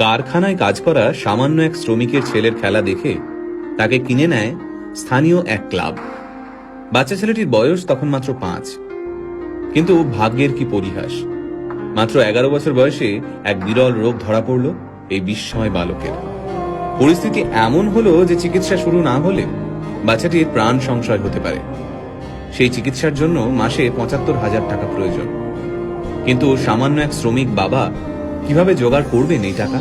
কারখানায় কাজ করা সামান্য এক শ্রমিকের ছেলের খেলা দেখে তাকে কিনে নেয় স্থানীয় এক ক্লাব। বাচ্চা ছেলেটির বয়স তখন মাত্র 5। কিন্তু ভাগ্যের কি পরিহাস, মাত্র 11 বছর বয়সে এক বিরল রোগ ধরা পড়ল এই বিস্ময় বালকের। পরিস্থিতি এমন হলো যে চিকিৎসা শুরু না হলে বাচ্চাটির প্রাণ সংশয় হতে পারে। সেই চিকিৎসার জন্য মাসে 75,000 টাকা প্রয়োজন। কিন্তু সামান্য এক শ্রমিক বাবা কিভাবে জোগাড় করবেন এই টাকা?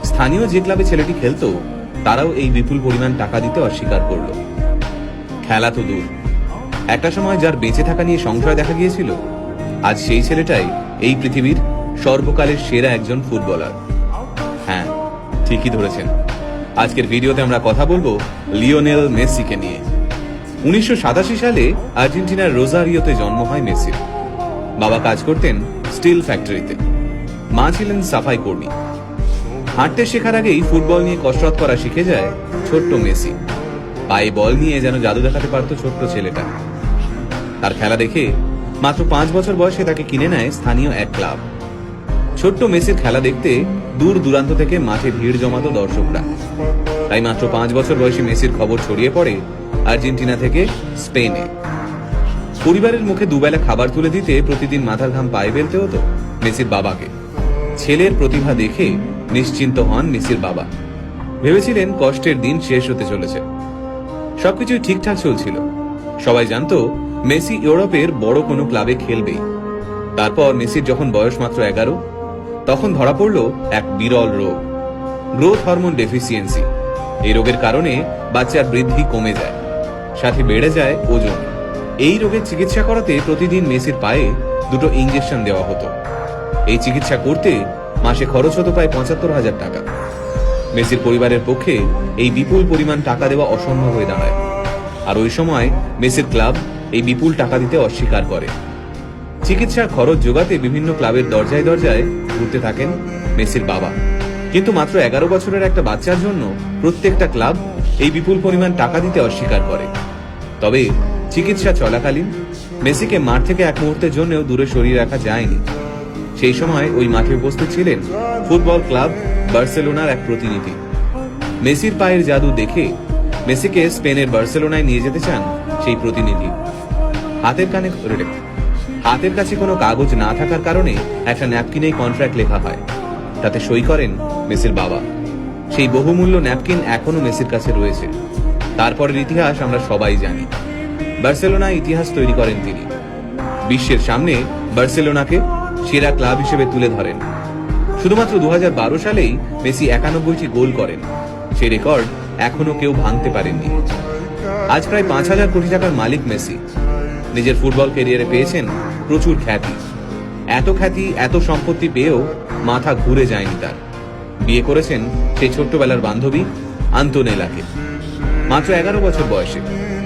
স্থানীয় যে ক্লাবে ছেলেটি খেলতো তারাও এই বিপুল পরিমাণ টাকা দিতে অস্বীকার করল। খেলা তো দূর, একটা সময় যার বেঁচে থাকা নিয়ে সংশয় দেখা গিয়েছিল, আজ সেই ছেলেটাই এই পৃথিবীর সর্বকালের সেরা একজন ফুটবলার। হ্যাঁ, ঠিকই ধরেছেন। আজকের ভিডিওতে আমরা কথা বলবো লিওনেল মেসিকে নিয়ে। 1987 সালে আর্জেন্টিনার রোজারিওতে জন্ম হয় মেসির। বাবা কাজ করতেন স্টিল ফ্যাক্টরিতে, মা ছিলেন সাফাই কর্মী। হাঁটতে শেখার আগেই ফুটবল নিয়ে কসরত করা শিখে যায় ছোট্ট মেসি। পায়ে বল নিয়ে যেন জাদু দেখাতে পারত ছোট্ট ছেলেটা। তার খেলা দেখে মাত্র 5 বছর বয়সে তাকে কিনে নেয় স্থানীয় এক ক্লাব। ছোট্ট মেসির খেলা দেখতে দূর দূরান্ত থেকে মাঠে ভিড় জমাতো দর্শকরা। তাই মাত্র 5 বছর বয়সী মেসির খবর ছড়িয়ে পড়ে আর্জেন্টিনা থেকে স্পেনে। পরিবারের মুখে দুবেলা খাবার তুলে দিতে প্রতিদিন মাথার ঘাম পায়ে ফেলতে হতো মেসির বাবাকে। ছেলের প্রতিভা দেখে নিশ্চিন্ত হন মেসির বাবা। ভেবেছিলেন কষ্টের দিন শেষ হতে চলেছে। সবকিছুই ঠিকঠাক চলছিল। সবাই জানতো মেসি ইউরোপের বড় কোনো ক্লাবে খেলবেই। তারপর মেসির যখন বয়স মাত্র 11, তখন ধরা পড়ল এক বিরল রোগ, গ্রোথ হরমোন ডেফিসিয়েন্সি। এই রোগের কারণে বাচ্চার বৃদ্ধি কমে যায়, সাথে বেড়ে যায় ওজন। এই রোগের চিকিৎসা করাতে প্রতিদিন মেসির পায়ে 2 ইঞ্জেকশন দেওয়া হতো। এই চিকিৎসা করতে মাসে খরচ হতো প্রায় 75,000 টাকা। মেসির পরিবারের পক্ষে এই বিপুল পরিমাণ টাকা দেওয়া অসম্ভব হয়ে দাঁড়ায়। আর ওই সময় মেসির ক্লাব এই বিপুল টাকা দিতে অস্বীকার করে। চিকিৎসার খরচ জোগাতে বিভিন্ন ক্লাবের দরজায় দরজায় ঘুরতে থাকেন মেসির বাবা। কিন্তু মাত্র 11 বছরের একটা বাচ্চার জন্য প্রত্যেকটা ক্লাব এই বিপুল পরিমাণ টাকা দিতে অস্বীকার করে। তবে চিকিৎসা চলাকালীন মেসিকে মাঠ থেকে এক মুহূর্তের জন্যও দূরে সরিয়ে রাখা যায়নি। সেই সময় ওই মাঠে উপস্থিত ছিলেন ফুটবল ক্লাব বার্সেলোনার এক প্রতিনিধি। মেসির পায়ের জাদু দেখে মেসিকে স্পেনের বার্সেলোনায় নিয়ে যেতে চান সেই প্রতিনিধি। হাতের কাছে কোনো কাগজ না থাকার কারণে একটা ন্যাপকিনেই কন্ট্রাক্ট লেখা হয়। তাতে সই করেন মেসির বাবা। সেই বহুমূল্য ন্যাপকিন এখনো মেসির কাছে রয়েছে। তারপরের ইতিহাস আমরা সবাই জানি। বার্সেলোনায় ইতিহাস তৈরি করেন তিনি। বিশ্বের সামনে বার্সেলোনাকে সেরা ক্লাব হিসেবে তুলে ধরেন। শুধুমাত্র 2012 সালেই মেসি 91টি গোল করেন। সেই রেকর্ড এখনো কেউ ভাঙতে পারেননি। আজ প্রায় 5,000 কোটি টাকার মালিক মেসি। নিজের ফুটবল ক্যারিয়ারে পেয়েছেন প্রচুর খ্যাতি। এত সম্পত্তি পেয়েও মাথা ঘুরে যায়নি তার। বিয়ে করেছেন সেই ছোট্টবেলার বান্ধবী আন্তোনেলাকে। মাত্র 11 বছর বয়সে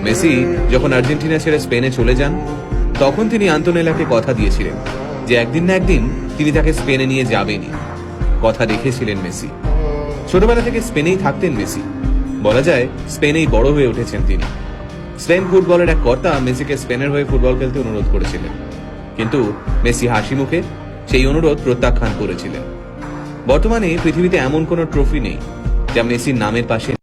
মেসি যখন আর্জেন্টিনা ছেড়ে স্পেনে চলে যান, তখন তিনি আন্তোনেলাকে কথা দিয়েছিলেন যে একদিন না একদিন তিনি তাকে স্পেনে নিয়ে যাবেনই। কথা রেখেছিলেন মেসি। ছোটবেলা থেকে স্পেনেই থাকতেন মেসি। বলা যায় স্পেনেই বড় হয়ে উঠেছেন তিনি। স্পেন ফুটবলের এক কর্তা মেসিকে স্পেনের হয়ে ফুটবল খেলতে অনুরোধ করেছিলেন, কিন্তু মেসি হাসি মুখে সেই অনুরোধ প্রত্যাখ্যান করেছিলেন। বর্তমানে পৃথিবীতে এমন কোনো ট্রফি নেই যা মেসির নামের পাশে